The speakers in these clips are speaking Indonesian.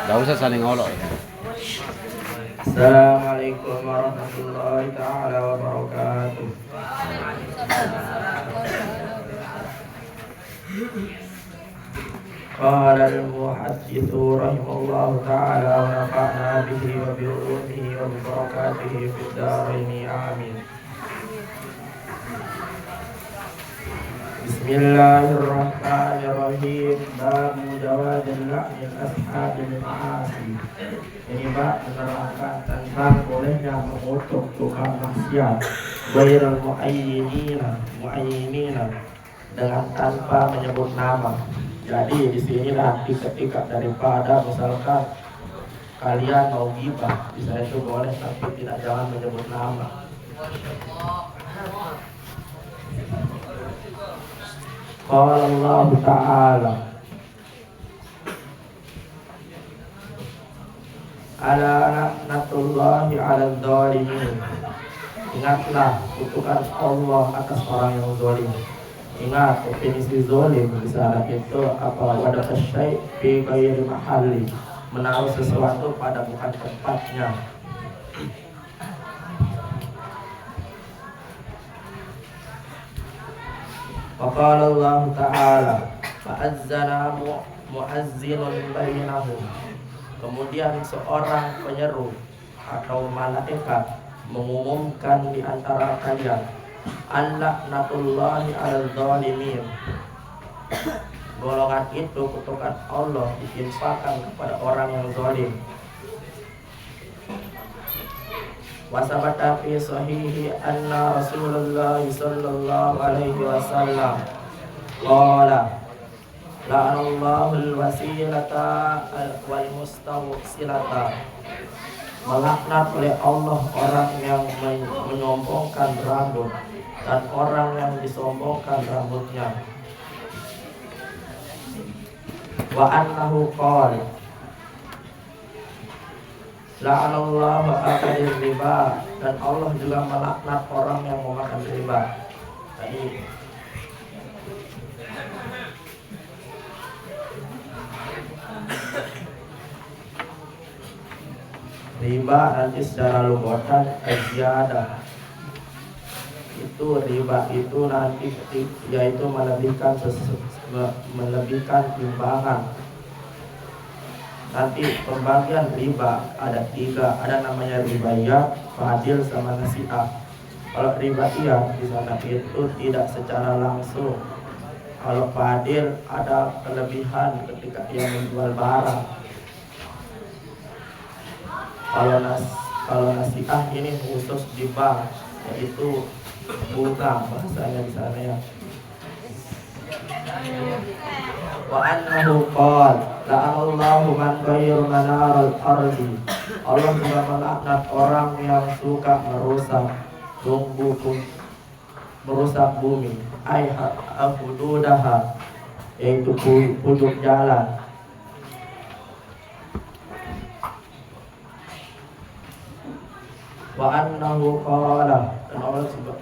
Gak usah saling ngolok ya. Assalamualaikum warahmatullahi taala wabarakatuh. Qala al-muhadditsu rahimahullahu taala wa nafa'na bihi wa bi ulumihi wa bi barakatihi fid dharain amin. Bismillahirrahmanirrahim. Babu jawazil la'ni ashabil ma'asi. Ini bab menerangkan tentang bolehnya mengutuk tukang maksiat ghairul muayyinina dengan tanpa menyebut nama. Jadi di sini nanti ketika daripada misalkan kalian mau ghibah, bisa itu boleh tapi tidak jangan menyebut nama. Qala Allah Ta'ala ala na'natullahi 'alal zalimin. Ingatlah kutukan Allah atas orang yang zalim. Ingat definisi zalim di sana itu apa? Wada'a syai' fi ghairi mahalli, menaruh sesuatu pada bukan tempatnya. Waqala Allah Ta'ala fa'azzana mu'azzinun bainahum. Kemudian seorang penyeru atau malaikat mengumumkan di antara kalian, an-la'natullahi 'alal zalimin. Golongan itu kutukan Allah ditimpakan kepada orang yang zalim. Wasabata fi sahihi anna Rasulullah sallallahu alaihi wasallam qala la'anallahu al-wasilata wal mustawsilata. Melaknat oleh Allah orang yang menyombongkan rambut dan orang yang disombongkan rambutnya. Wa annahu qala la'anallahu akadir riba, dan Allah juga melaknat orang yang memakan riba. Tadi riba nanti secara lugatan aziyadah. Itu riba itu nanti yaitu melebihkan timbangan. Nanti pembagian riba ada 3, ada namanya ribaiyah, fadil sama nasi'ah. Kalau ribaiyah di sana itu tidak secara langsung. Kalau fadil ada kelebihan ketika dia menjual barang. Kalau nasi'ah ini khusus di bank, yaitu bunga bahasanya di sana ya. Wa annahu qala la'anallahu man ghayra manaral ardi. Allah juga melaknat orang yang suka merusak bumi, ai hududaha, yaitu pojok jalan. Wa annahu qala, dan Allah juga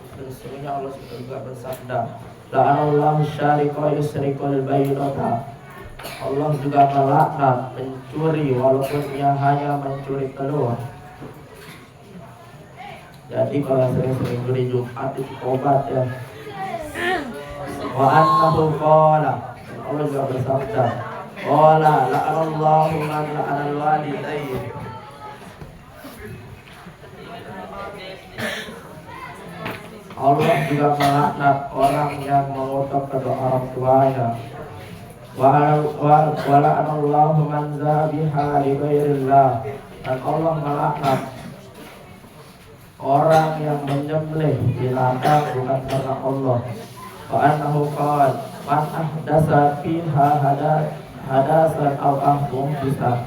bersabda, la'anallahu syariqa yusriqul bayyinata. Allah juga melaknat mencuri walaupun ia hanya mencuri telur. Jadi kalau sering-sering curi Jumat itu obat ya. Wa annahu qala, Allah juga bersabda, qala la'anallahu man la'anal walidayni. Allah juga melaknat orang yang mengutuk kedua orang tuanya. Wa la'anallahu man zabiha li ghairillah, dan Allah melaknat orang yang menyembelih binatang bukan karena Allah. Wa annahu qala man ahdasa fiha hadasan aw ahmuhisa.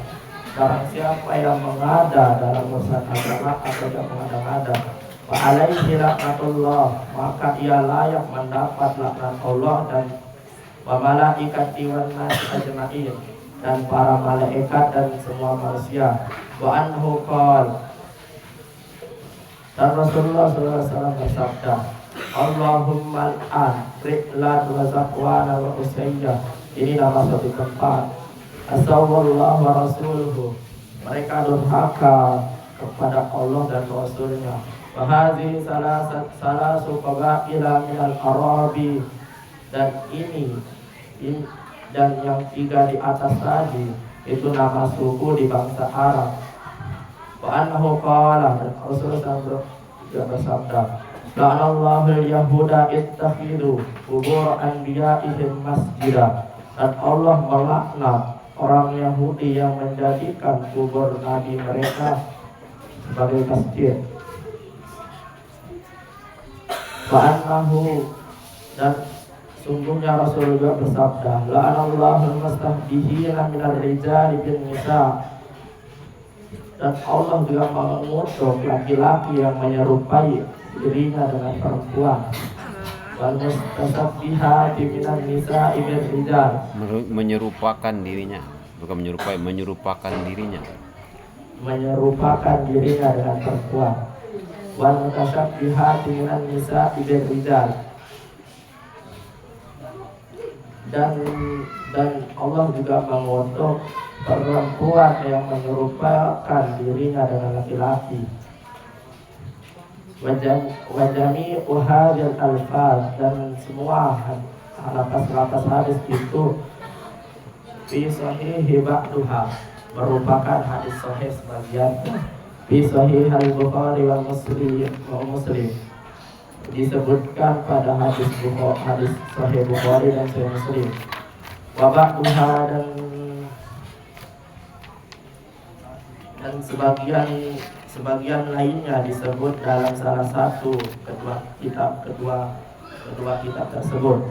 Barang siapa yang mengada dalam urusan agama atau yang mengada-ngada, wa alaihi laknatullah, maka ia layak mendapat laknat Allah dan wa malaikati wan nasi ajma'in, dan para malaikat dan semua manusia. Wa anhu qala, dan Rasulullah SAW bersabda, Allahumma al-an ri'lan wa zakwana wa usayyah. Ini nama satu tempat. asawallahu wa rasuluhu, mereka durhaka kepada Allah dan Rasulnya. Wahadi salasu qabaila minal Arabi, dan ini dan yang tiga di atas tadi itu nama suku di bangsa Arab. Wa annahu qala, dan Rasulullah bersabda, la'anallahu al-yahuda ittakhidu qubur anbiya'ihim masjidah, dan Allah melaknat orang Yahudi yang menjadikan kubur nabi mereka sebagai masjid. Wa annahu, dan sungguhnya Rasulullah bersabda, la'anallahu al-mustahbihina minar rijali bin nisa, dan Allah juga mengutuk laki-laki yang menyerupai dirinya dengan perempuan. Wal mustasabbihati minan nisa'i bir rijal, menyerupakan dirinya, bukan menyerupai, menyerupakan dirinya dengan perempuan. Wal mutasabbihati minan nisa'i bir rijal, dan Allah juga mengutuk perempuan yang menyerupakan dirinya dengan laki-laki. Wajami uhadil alfaz, dan semua lapas hadis itu fi sahihi ba'duha, merupakan hadis sahih sebagian. Fi sahih al-Bukhari wa Muslim, disebutkan pada hadis sahih Bukhari dan sahih Muslim. Wa ba'duha, dan sebagian lainnya disebut dalam salah satu kedua kitab tersebut.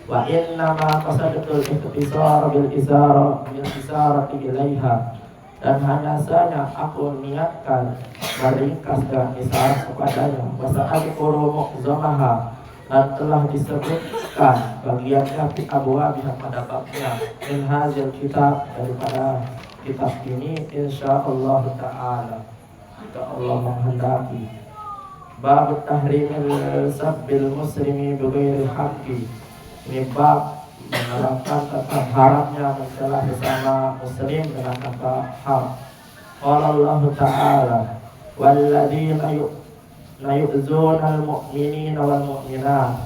Wa inna ma qasadatul ikhtisar bil isarati ilaiha, dan hanya saja aku niatkan meringkas dengan isyarat kepadanya. Wa sa'adkuru mu'zamaha, dan telah disebutkan bagiannya fi abwabiha pada babnya min hazil kitab, daripada kitab ini insyaallah ta'ala, jika Allah menghendaki. Bab tahrimil sabbil muslimi bighairi haqqi, ini bab menerangkan tentang haramnya mencela sesama muslim dengan kata hak. Qala Allah ta'ala, walladzina yu'zuna al-mu'minina wal mu'minat,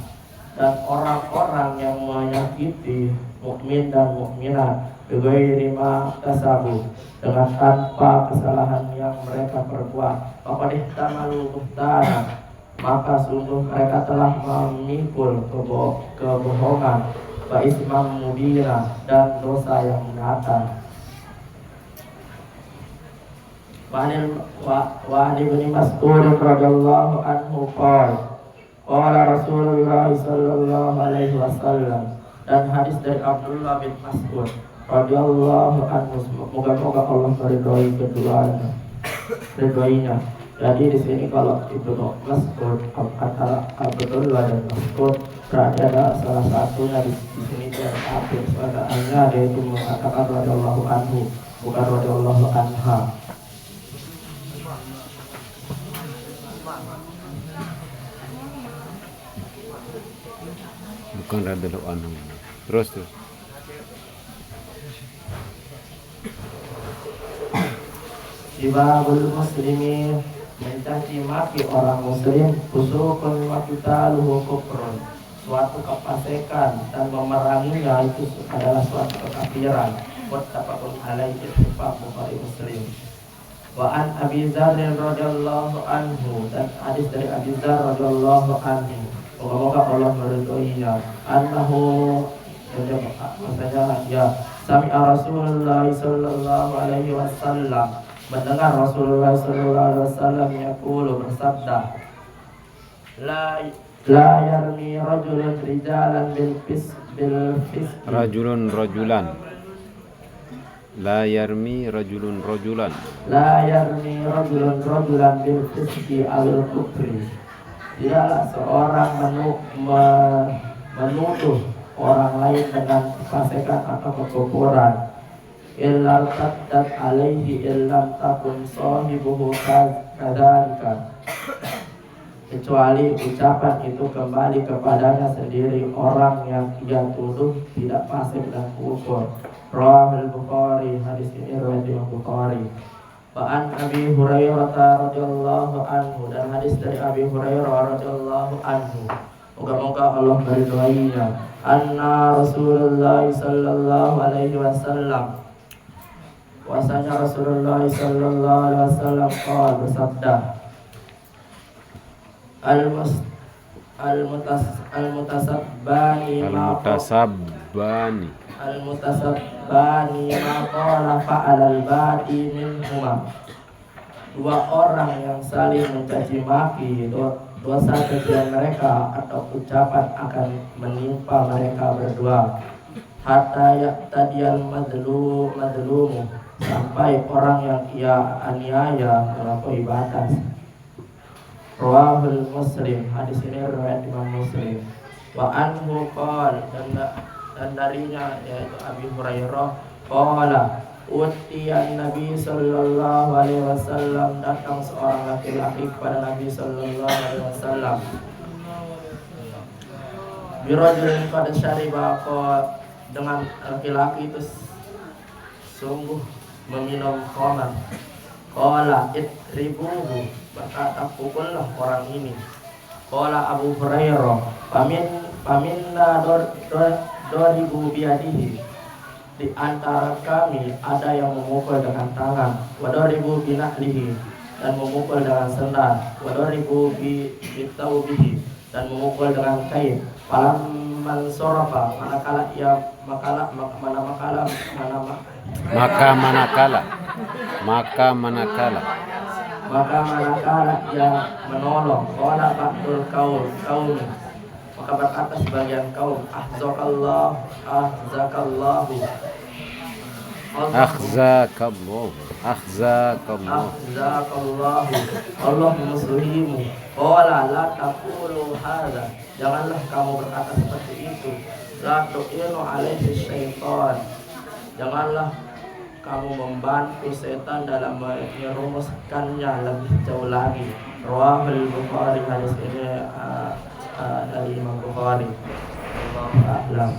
dan orang-orang yang menyakiti mukmin dan mukminat bighairi ma kasabu, dengan tanpa kesalahan yang mereka perbuat. Faqad ihtamalu buhtanan, maka sungguh mereka telah memikul kebohongan, wa ismam mubina, dan dosa yang nyata. Wa ibni Mas'ud radhiyallahu anhu qala Rasulullah sallallahu alaihi wasallam, dan hadis dari Abdullah bin Mas'ud radhiyallahu anhu, moga-moga Allah meridhoi keduanya. Jadi di sini kalau Ibnu Mas'ud antara Abdullah dan Mas'ud berarti ada salah satunya di sini yang kafir. Soalnya dia itu mengatakan radhiyallahu anhu, bukan radhiyallahu anha. bukan radhiyallahu anhu. Terus Sibabul muslimi, mencaci maki orang muslim, fusukun wa qitaluhu kufrun, suatu kefasikan, dan memeranginya itu adalah suatu kekafiran. Muttafaqun alaihi, ittifaq Bukhari Muslim. Wa an Abi Dzar radhiyallahu anhu, dan hadis dari Abi Dzar radhiyallahu anhu, semoga Allah meridhoinya, annahu, maksudnya ya, sami'a Rasulullah sallallahu alaihi wasallam, mendengar Rasulullah sallallahu alaihi wasallam yaqulu, bersabda, la yarmi rajulun rijalan bil fisq, rajulan la yarmi rajulun rajulan bil fisqi al kufri, tidaklah seorang menuduh orang lain dengan kefasikan atau kekufuran, illa taddat alaihi illam takun sahibuhu kadzalika, kecuali ucapan itu kembali kepadanya sendiri orang yang ia tuduh tidak fasik dan kufur. Rawahul Bukhari, hadis ini riwayat Imam Bukhari. An Abi Hurairah radhiyallahu anhu, dan hadis dari Abi Hurairah radhiyallahu anhu, moga-moga Allah meridhoinya, anna Rasulullah sallallahu alaihi wasallam, wasanya Rasulullah sallallahu alaihi wasallam qala, bersabda, al-mutasabbani ma qala fa'alal badi minhuma. Dua orang yang saling mencaci maki, dosa kecil mereka atau ucapan akan menimpa mereka berdua. Hatta yaqtadiyal madlumu, sampai orang yang ia aniaya melampaui batas. Rawahul Muslim, hadis ini riwayat Imam Muslim. Wa anhu qala, dan darinya yaitu Abi Hurairah, qala utiyan Nabi sallallahu alaihi wasallam, datang seorang laki-laki kepada Nabi sallallahu alaihi wasallam, birajulin qad syariba, dengan laki-laki itu sungguh meminum khamar. Qala idribuhu, berkata pukullah orang ini. Qala Abu Hurairah, paminna doribu biadihi, di antara kami ada yang memukul dengan tangan, wadoribu binahlihi, dan memukul dengan sendal, wadoribu bitaubihi, dan memukul dengan kain. Falamman sorofa, manakala ia menolong, qala ba'dul qaumi, maka berkata sebagian kaum, ahzakallahu Allah memusuhimu. Qala la taqulu hadza, janganlah kamu berkata seperti itu. La tu'inu alaihi syaitan, janganlah kamu membantu setan dalam merumuskannya lebih jauh lagi. Rawahul Bukhari, hadis ini dari Imam Bukhari. Allahu a'lam.